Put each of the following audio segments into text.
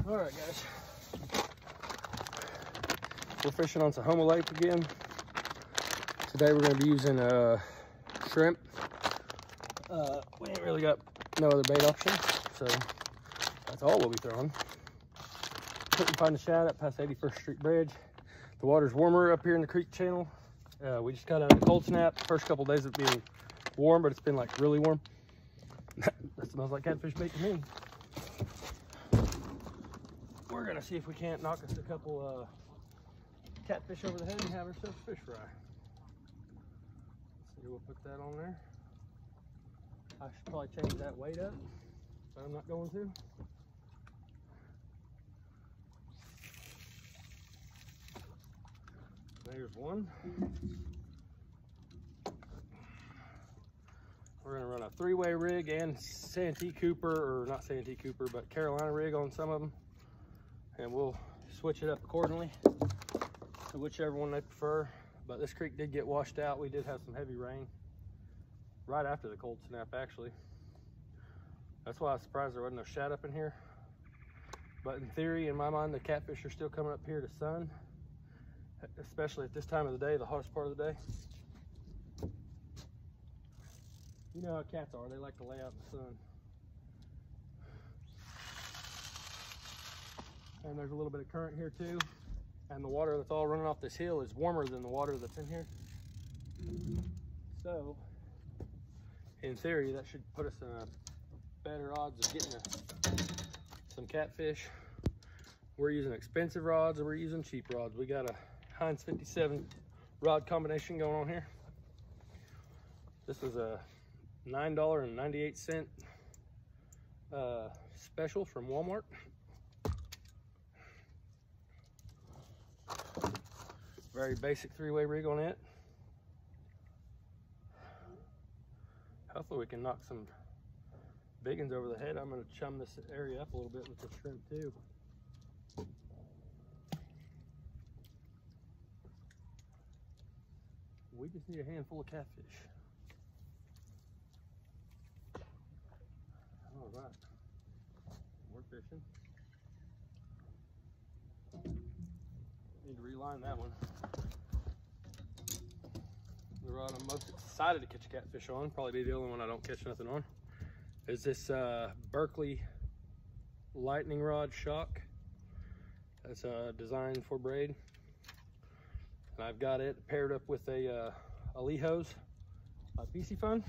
All right, guys. We're fishing on Sahoma Lake again. Today we're going to be using shrimp. We ain't really got no other bait option, so that's all we'll be throwing. Couldn't find the shad up past 81st Street Bridge. The water's warmer up here in the creek channel. We just got out of the cold snap. First couple days of being warm, but it's been like really warm. That smells like catfish bait to me. We're gonna see if we can't knock us a couple catfish over the head and have ourselves a fish fry. So we'll put that on there. I should probably change that weight up, but I'm not going to. There's one. We're gonna run a 3-way rig and Santee Cooper, or not Santee Cooper, but Carolina rig on some of them. And we'll switch it up accordingly to whichever one they prefer. But this creek did get washed out. We did have some heavy rain right after the cold snap, actually. That's why I was surprised there wasn't no shad up in here. But in theory, in my mind, the catfish are still coming up here to sun, especially at this time of the day, the hottest part of the day. You know how cats are, they like to lay out in the sun. And there's a little bit of current here too. And the water that's all running off this hill is warmer than the water that's in here. So, in theory, that should put us in a better odds of getting some catfish. We're using expensive rods or we're using cheap rods. We got a Heinz 57 rod combination going on here. This is a $9.98 special from Walmart. Very basic 3-way rig on it. Hopefully we can knock some big ones over the head. I'm going to chum this area up a little bit with the shrimp too. We just need a handful of catfish. All right, we're fishing. Need to reline that one. The rod I'm most excited to catch a catfish on, probably be the only one I don't catch nothing on, is this Berkley lightning rod shock. That's designed for braid. And I've got it paired up with a Lee hose by PC Fun.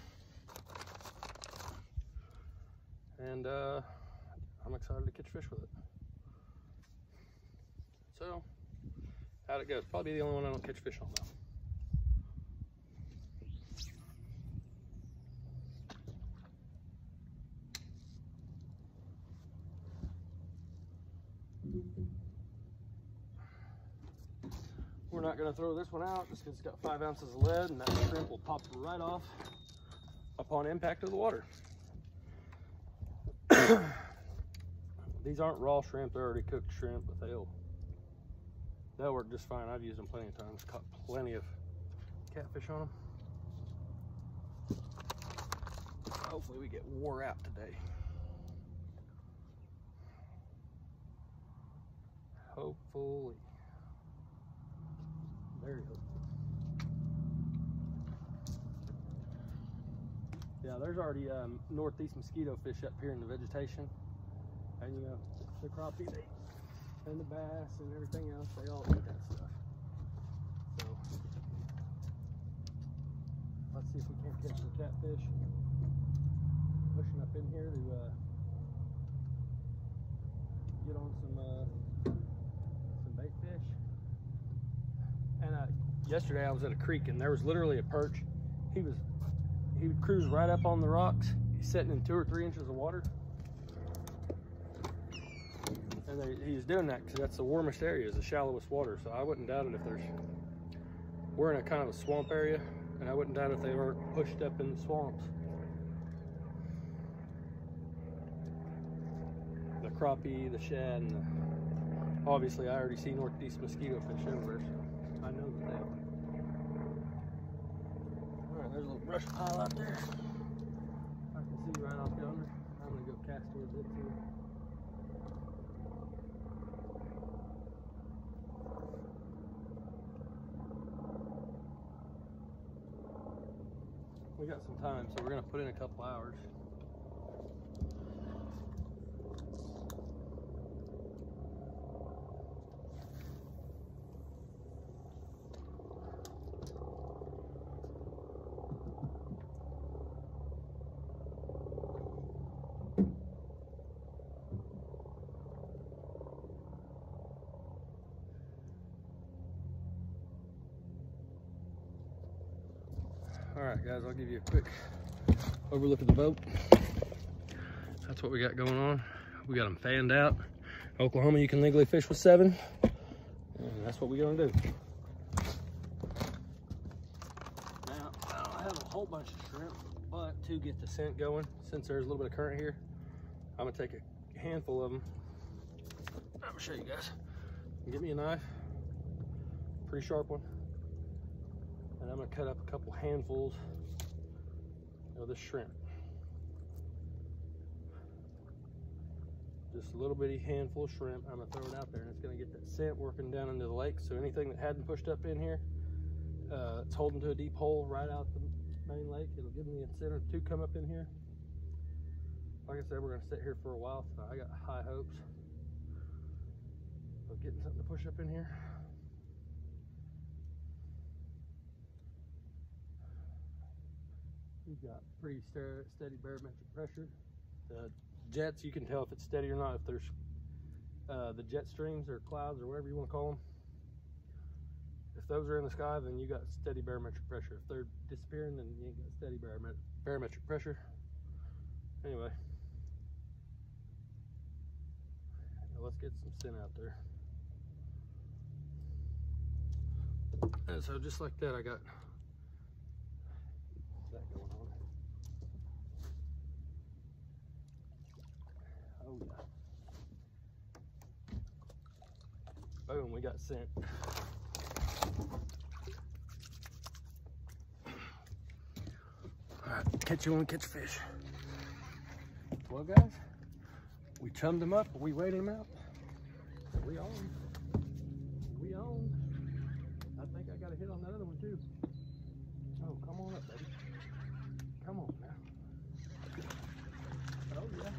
And I'm excited to catch fish with it. So, how'd it go? Probably the only one I don't catch fish on though. We're not going to throw this one out just because it's got 5 ounces of lead, and that shrimp will pop right off upon impact of the water. These aren't raw shrimp, they're already cooked shrimp, but they'll work just fine. I've used them plenty of times, caught plenty of catfish on them. Hopefully we get wore out today. Hopefully. Very hopeful. Yeah, there's already northeast mosquito fish up here in the vegetation. And you know, the crappie and the bass and everything else, they all eat that stuff. So, let's see if we can't catch some catfish. Pushing up in here to get on some bait fish. And yesterday I was at a creek and there was literally a perch. He would cruise right up on the rocks. He's sitting in 2 or 3 inches of water. And he's doing that because that's the warmest area, is the shallowest water. So I wouldn't doubt it if we're in a kind of a swamp area, and I wouldn't doubt if they weren't pushed up in the swamps. The crappie, the shad, and obviously I already see northeast mosquito fish everywhere, so I know that they are. All right, there's a little brush pile out there. I can see right off yonder. I'm gonna go cast towards it too. We got some time, so we're gonna put in a couple hours. All right, guys, I'll give you a quick overlook of the boat. That's what we got going on. We got them fanned out. Oklahoma, you can legally fish with 7, and that's what we're gonna do. Now, I don't have a whole bunch of shrimp, but to get the scent going, since there's a little bit of current here, I'm gonna take a handful of them. I'm gonna show you guys. Get me a knife, pretty sharp one. And I'm gonna cut up a couple handfuls of the shrimp. Just a little bitty handful of shrimp. I'm gonna throw it out there, and it's gonna get that scent working down into the lake. So anything that hadn't pushed up in here, it's holding to a deep hole right out the main lake. It'll give me incentive to come up in here. Like I said, we're gonna sit here for a while, so I got high hopes of getting something to push up in here. We've got pretty steady barometric pressure. The jets, you can tell if it's steady or not if there's the jet streams or clouds or whatever you want to call them. If those are in the sky, then you got steady barometric pressure. If they're disappearing, then you ain't got steady barometric pressure. Anyway, let's get some scent out there. And so just like that, I got that going on. Oh yeah. Boom, we got scent. All right, catch you when we catch fish. Well, guys, we chummed him up, we weighed him out. We on. We on. I think I got a hit on that other one too. Oh, come on up, baby. Come on now. Oh yeah.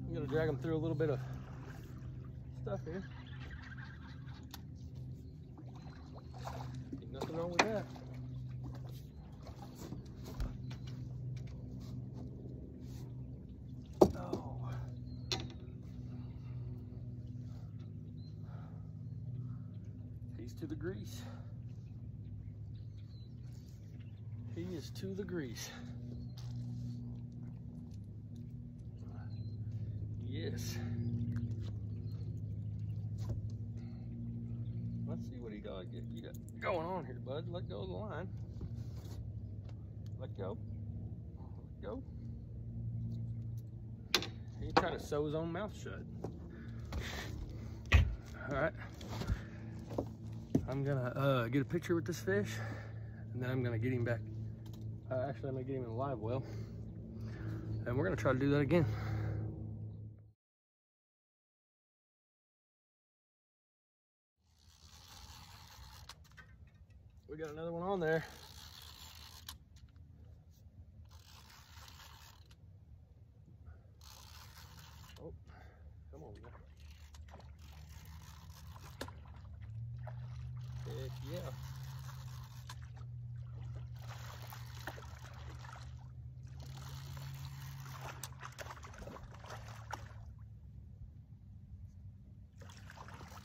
I'm gonna drag them through a little bit of stuff here. Ain't nothing wrong with that. Oh. He's to the grease. He is to the grease. Yes. Let's see what you got going on here, bud. Let go of the line. Let go. Let go. He's trying to sew his own mouth shut. All right. I'm gonna get a picture with this fish, and then I'm gonna get him back. Actually, I'm gonna get him in a live well, and we're gonna try to do that again. We got another one on there. Oh, come on, man. Heck yeah.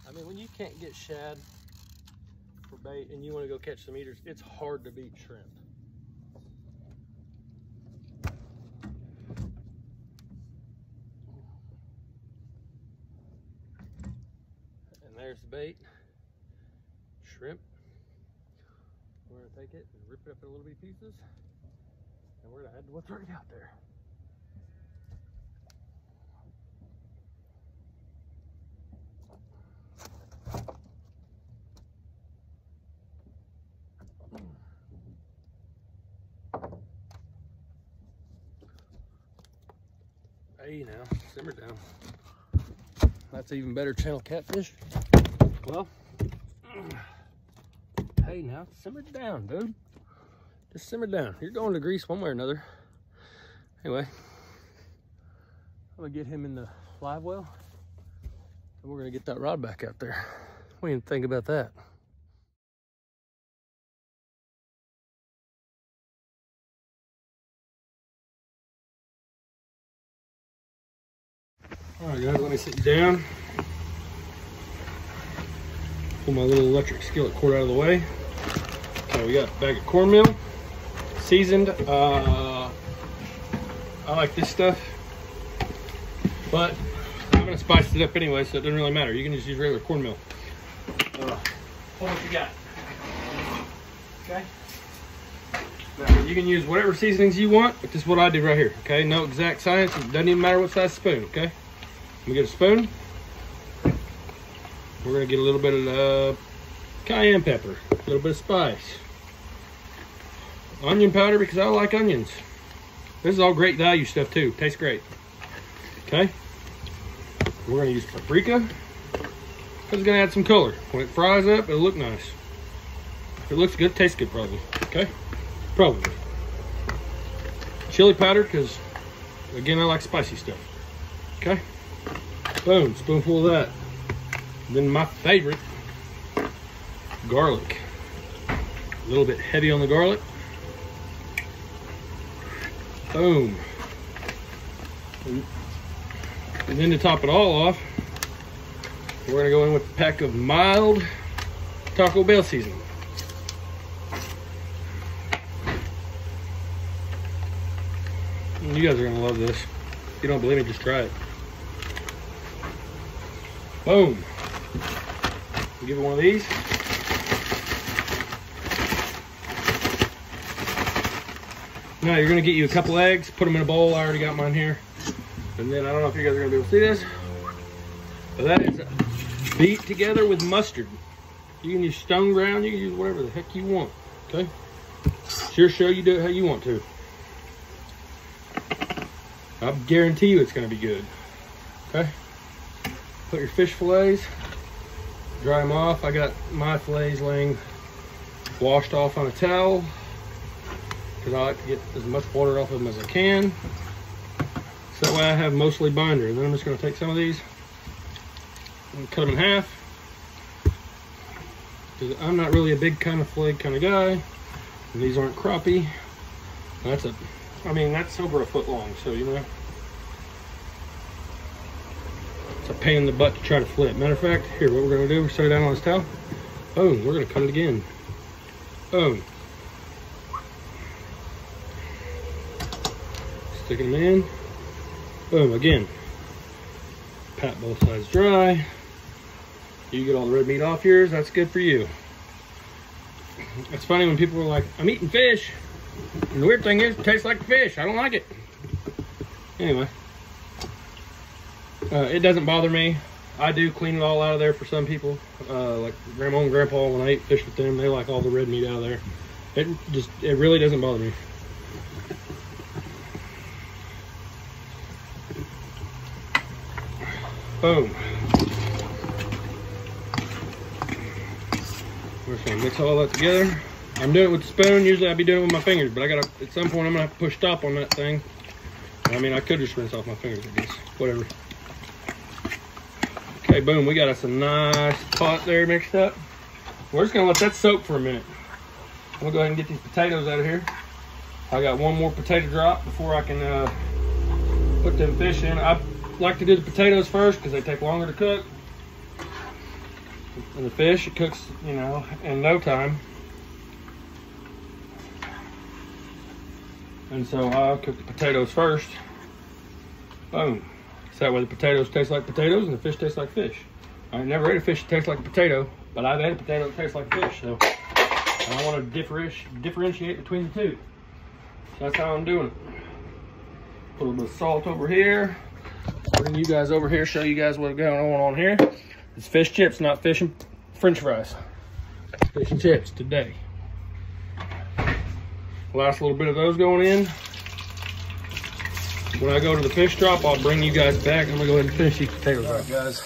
I mean, when you can't get shad for bait and you want to go catch some eaters, it's hard to beat shrimp. And there's the bait, shrimp. We're gonna take it and rip it up in little bitty pieces, and we're gonna add to what's already out there. Hey now, simmer down. That's even better channel catfish. Well, hey, now simmer down, dude. Just simmer down. You're going to grease one way or another. Anyway, I'm gonna get him in the live well, and we're gonna get that rod back out there. What do you think about that? All right, guys, let me sit you down. Pull my little electric skillet cord out of the way. Okay, we got a bag of cornmeal, seasoned. I like this stuff, but I'm gonna spice it up anyway, so it doesn't really matter. You can just use regular cornmeal. Hold what you got. Okay. Now, you can use whatever seasonings you want, but this is what I do right here. Okay, no exact science. It doesn't even matter what size spoon. Okay. We get a spoon. We're gonna get a little bit of cayenne pepper, a little bit of spice, onion powder because I like onions. This is all great value stuff too. Tastes great. Okay. We're gonna use paprika because it's gonna add some color. When it fries up, it'll look nice. If it looks good, it tastes good probably. Okay. Probably. Chili powder because again I like spicy stuff. Okay. Boom, spoonful of that. Then my favorite, garlic. A little bit heavy on the garlic. Boom. And then to top it all off, we're gonna go in with a pack of mild Taco Bell seasoning. And you guys are gonna love this. If you don't believe me, just try it. Boom. Give it one of these. Now you're gonna get you a couple eggs, put them in a bowl. I already got mine here. And then I don't know if you guys are gonna be able to see this, but that is beat together with mustard. You can use stone ground, you can use whatever the heck you want. Okay? It's your show, you do it how you want to. I guarantee you it's gonna be good. Okay? Put your fish fillets, dry them off. I got my fillets laying washed off on a towel because I like to get as much water off of them as I can. So that way I have mostly binder. And then I'm just going to take some of these and cut them in half. Because I'm not really a big kind of fillet kind of guy. And these aren't crappie. That's that's over a foot long, so you know. It's a pain in the butt to try to flip. Matter of fact, here, what we're gonna do, we're set it down on this towel. Boom, we're gonna cut it again. Boom. Sticking them in. Boom, again. Pat both sides dry. You get all the red meat off yours, that's good for you. It's funny when people are like, I'm eating fish. And the weird thing is, it tastes like fish. I don't like it. Anyway. It doesn't bother me. I do clean it all out of there for some people. Like grandma and grandpa, when I ate fish with them, they like all the red meat out of there. It really doesn't bother me. Boom. We're just gonna mix all that together. I'm doing it with a spoon. Usually I'd be doing it with my fingers, but at some point I'm gonna have to push stop on that thing. I mean, I could just rinse off my fingers, I guess. Whatever. Okay, boom, we got us a nice pot there mixed up. We're just gonna let that soak for a minute. I'm gonna go ahead and get these potatoes out of here. I got one more potato drop before I can put them fish in. I like to do the potatoes first because they take longer to cook. And the fish, it cooks, you know, in no time. And so I'll cook the potatoes first. Boom. So that way the potatoes taste like potatoes and the fish tastes like fish. I never ate a fish that tastes like a potato, but I've had a potato that tastes like fish, so I want to differentiate between the two. So that's how I'm doing it. Put a little bit of salt over here. Bring you guys over here, show you guys what's going on here. It's fish chips, not fish and French fries. Fish and chips today. Last little bit of those going in. When I go to the fish drop, I'll bring you guys back. I'm gonna go ahead and finish these potatoes. All right, guys.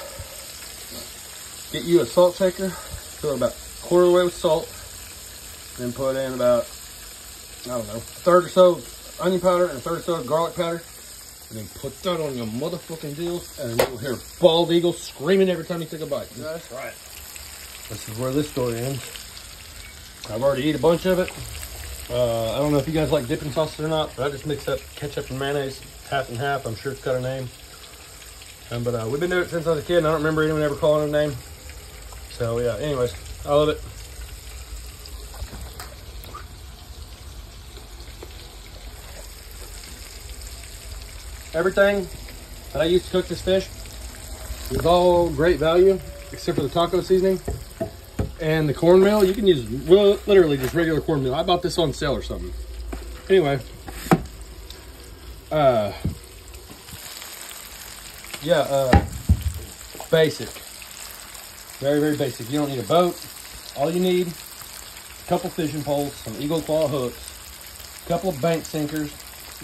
get you a salt shaker, fill it about a quarter of the way with salt, then put in about, I don't know, a third or so onion powder and a third or so garlic powder, and then put that on your motherfucking deals, and you'll hear bald eagle screaming every time you take a bite. That's right. This is where this story ends. I've already eaten a bunch of it. I don't know if you guys like dipping sauces or not, but I just mix up ketchup and mayonnaise, half and half. I'm sure it's got a name. But we've been doing it since I was a kid, and I don't remember anyone ever calling it a name. So yeah, anyways, I love it. Everything that I used to cook this fish was all great value, except for the taco seasoning. And the cornmeal, you can use literally just regular cornmeal. I bought this on sale or something. Anyway, basic. Very, very basic. You don't need a boat. All you need is a couple fishing poles, some eagle claw hooks, a couple of bank sinkers.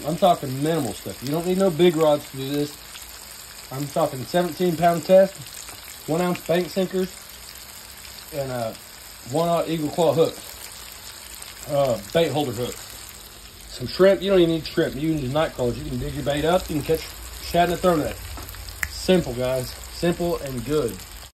I'm talking minimal stuff. You don't need no big rods to do this. I'm talking 17-pound test, 1 ounce bank sinkers, and 1/0 eagle claw hooks, bait holder hooks. Some shrimp. You don't even need shrimp. You can use night crawlers. You can dig your bait up. You can catch shad in the throat net. Simple, guys. Simple and good.